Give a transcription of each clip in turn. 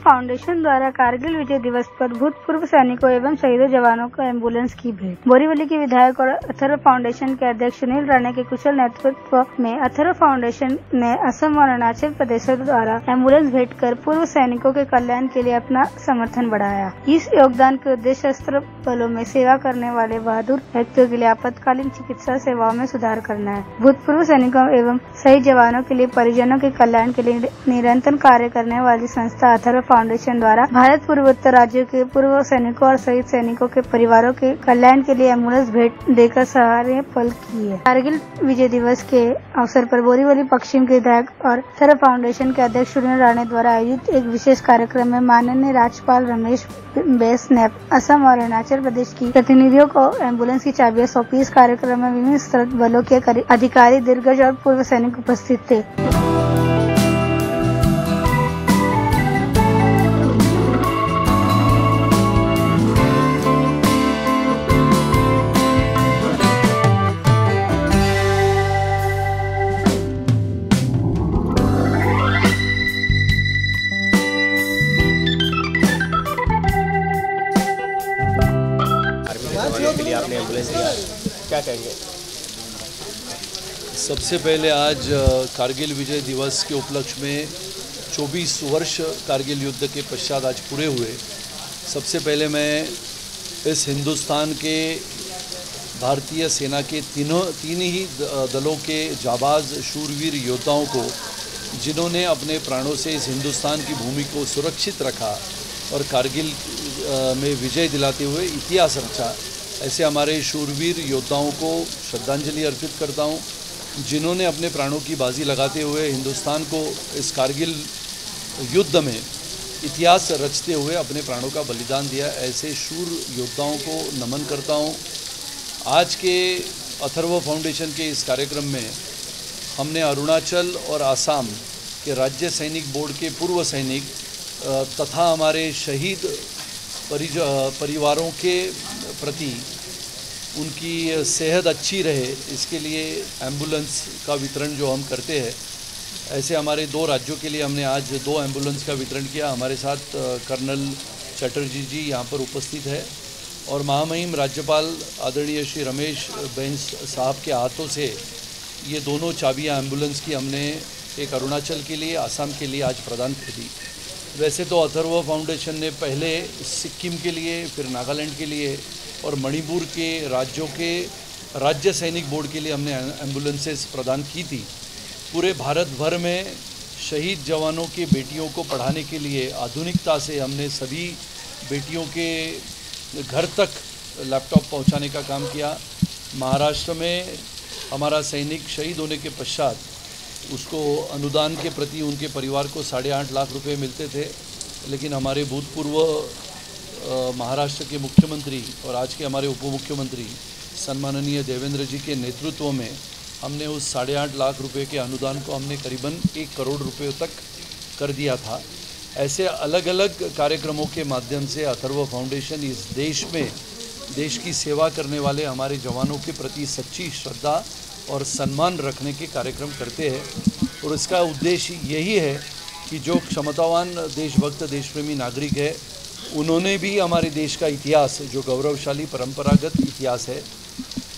Foundation द्वारा कारगिल विजय दिवस पर भूतपूर्व सैनिकों एवं शहीद जवानों को एम्बुलेंस की भेंट। बोरीवली के विधायक और अथर्व फाउंडेशन के अध्यक्ष सुनील राणे के कुशल नेतृत्व में अथर्व फाउंडेशन ने असम और अरुणाचल प्रदेश द्वारा एम्बुलेंस भेंट कर पूर्व सैनिकों के कल्याण के लिए अपना समर्थन बढ़ाया। इस योगदान के उद्देश्य सशस्त्र बलों में सेवा करने वाले बहादुर व्यक्तियों के लिए आपातकालीन चिकित्सा सेवाओं में सुधार करना है। भूतपूर्व सैनिकों एवं शहीद जवानों के लिए परिजनों के कल्याण के लिए निरंतर कार्य करने वाली संस्था अथर्व फाउंडेशन द्वारा भारत पूर्वोत्तर राज्यों के पूर्व सैनिकों और शहीद सैनिकों के परिवारों के कल्याण के लिए एम्बुलेंस भेंट देकर सराहनीय पहल की है। कारगिल विजय दिवस के अवसर पर बोरीवली पश्चिम के विधायक और अथर्व फाउंडेशन के अध्यक्ष सुनील राणे द्वारा आयोजित एक विशेष कार्यक्रम में माननीय राज्यपाल रमेश बैस ने असम और अरुणाचल प्रदेश की प्रतिनिधियों को एम्बुलेंस की चाबियां सौंपी। इस कार्यक्रम में विभिन्न सशस्त्र बलों के अधिकारी, दिग्गज और पूर्व सैनिक उपस्थित थे। के लिए आपने एम्बुलेंस दिया, क्या कहेंगे? सबसे पहले आज कारगिल विजय दिवस के उपलक्ष्य में 24 वर्ष कारगिल युद्ध के पश्चात आज पूरे हुए। सबसे पहले मैं इस हिंदुस्तान के भारतीय सेना के तीन ही दलों के जाबाज शूरवीर योद्धाओं को, जिन्होंने अपने प्राणों से इस हिंदुस्तान की भूमि को सुरक्षित रखा और कारगिल में विजय दिलाते हुए इतिहास रचा, ऐसे हमारे शूरवीर योद्धाओं को श्रद्धांजलि अर्पित करता हूं, जिन्होंने अपने प्राणों की बाजी लगाते हुए हिंदुस्तान को इस कारगिल युद्ध में इतिहास रचते हुए अपने प्राणों का बलिदान दिया। ऐसे शूर योद्धाओं को नमन करता हूं। आज के अथर्व फाउंडेशन के इस कार्यक्रम में हमने अरुणाचल और आसाम के राज्य सैनिक बोर्ड के पूर्व सैनिक तथा हमारे शहीद परिवारों के प्रति उनकी सेहत अच्छी रहे, इसके लिए एम्बुलेंस का वितरण जो हम करते हैं, ऐसे हमारे 2 राज्यों के लिए हमने आज 2 एम्बुलेंस का वितरण किया। हमारे साथ कर्नल चटर्जी जी यहाँ पर उपस्थित है और महामहिम राज्यपाल आदरणीय श्री रमेश बैस साहब के हाथों से ये दोनों चाबियाँ एम्बुलेंस की हमने एक अरुणाचल के लिए, आसाम के लिए आज प्रदान कर दी। वैसे तो अथर्व फाउंडेशन ने पहले सिक्किम के लिए, फिर नागालैंड के लिए और मणिपुर के राज्यों के राज्य सैनिक बोर्ड के लिए हमने एम्बुलेंसेस प्रदान की थी। पूरे भारत भर में शहीद जवानों के बेटियों को पढ़ाने के लिए आधुनिकता से हमने सभी बेटियों के घर तक लैपटॉप पहुंचाने का काम किया। महाराष्ट्र में हमारा सैनिक शहीद होने के पश्चात उसको अनुदान के प्रति उनके परिवार को 8.5 लाख रुपए मिलते थे, लेकिन हमारे भूतपूर्व महाराष्ट्र के मुख्यमंत्री और आज के हमारे उप मुख्यमंत्री सन्माननीय देवेंद्र जी के नेतृत्व में हमने उस 8.5 लाख रुपए के अनुदान को हमने करीबन 1 करोड़ रुपये तक कर दिया था। ऐसे अलग अलग कार्यक्रमों के माध्यम से अथर्व फाउंडेशन इस देश में देश की सेवा करने वाले हमारे जवानों के प्रति सच्ची श्रद्धा और सम्मान रखने के कार्यक्रम करते हैं और इसका उद्देश्य यही है कि जो क्षमतावान देशभक्त देशप्रेमी नागरिक है, उन्होंने भी हमारे देश का इतिहास, जो गौरवशाली परंपरागत इतिहास है,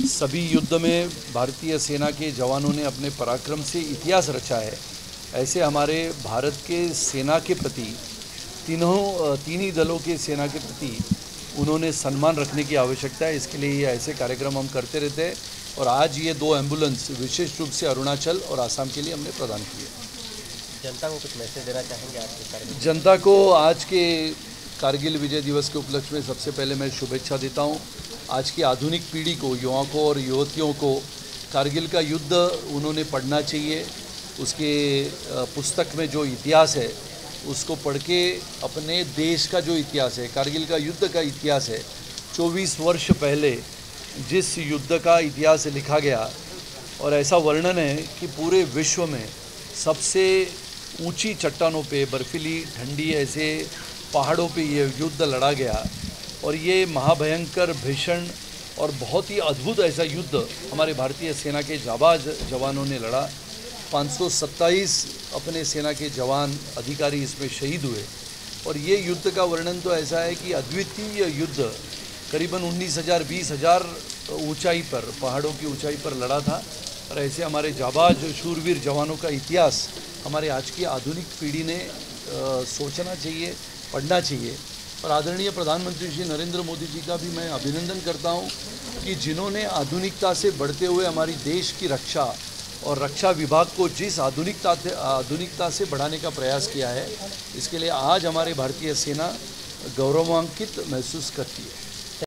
सभी युद्ध में भारतीय सेना के जवानों ने अपने पराक्रम से इतिहास रचा है। ऐसे हमारे भारत के सेना के प्रति, तीन ही दलों के सेना के प्रति उन्होंने सम्मान रखने की आवश्यकता है। इसके लिए ये ऐसे कार्यक्रम हम करते रहते हैं और आज ये 2 एम्बुलेंस विशेष रूप से अरुणाचल और आसाम के लिए हमने प्रदान किए। जनता को कुछ मैसेज देना चाहेंगे आज के कार्यक्रम? जनता को आज के कारगिल विजय दिवस के उपलक्ष्य में सबसे पहले मैं शुभेच्छा देता हूँ। आज की आधुनिक पीढ़ी को, युवाओं को और युवतियों को कारगिल का युद्ध उन्होंने पढ़ना चाहिए। उसके पुस्तक में जो इतिहास है उसको पढ़ के अपने देश का जो इतिहास है, कारगिल का युद्ध का इतिहास है, 24 वर्ष पहले जिस युद्ध का इतिहास लिखा गया और ऐसा वर्णन है कि पूरे विश्व में सबसे ऊंची चट्टानों पे, बर्फीली ठंडी ऐसे पहाड़ों पे ये युद्ध लड़ा गया और ये महाभयंकर, भीषण और बहुत ही अद्भुत ऐसा युद्ध हमारे भारतीय सेना के जाबाज जवानों ने लड़ा। 527 अपने सेना के जवान अधिकारी इसमें शहीद हुए। और ये युद्ध का वर्णन तो ऐसा है कि अद्वितीय युद्ध करीबन 19,000 20,000 ऊंचाई पर, पहाड़ों की ऊंचाई पर लड़ा था। और ऐसे हमारे जाबाज शूरवीर जवानों का इतिहास हमारे आज की आधुनिक पीढ़ी ने सोचना चाहिए, पढ़ना चाहिए। और आदरणीय प्रधानमंत्री श्री नरेंद्र मोदी जी का भी मैं अभिनंदन करता हूं कि जिन्होंने आधुनिकता से बढ़ते हुए हमारी देश की रक्षा और रक्षा विभाग को जिस आधुनिकता से बढ़ाने का प्रयास किया है, इसके लिए आज हमारी भारतीय सेना गौरवान्वित महसूस करती है।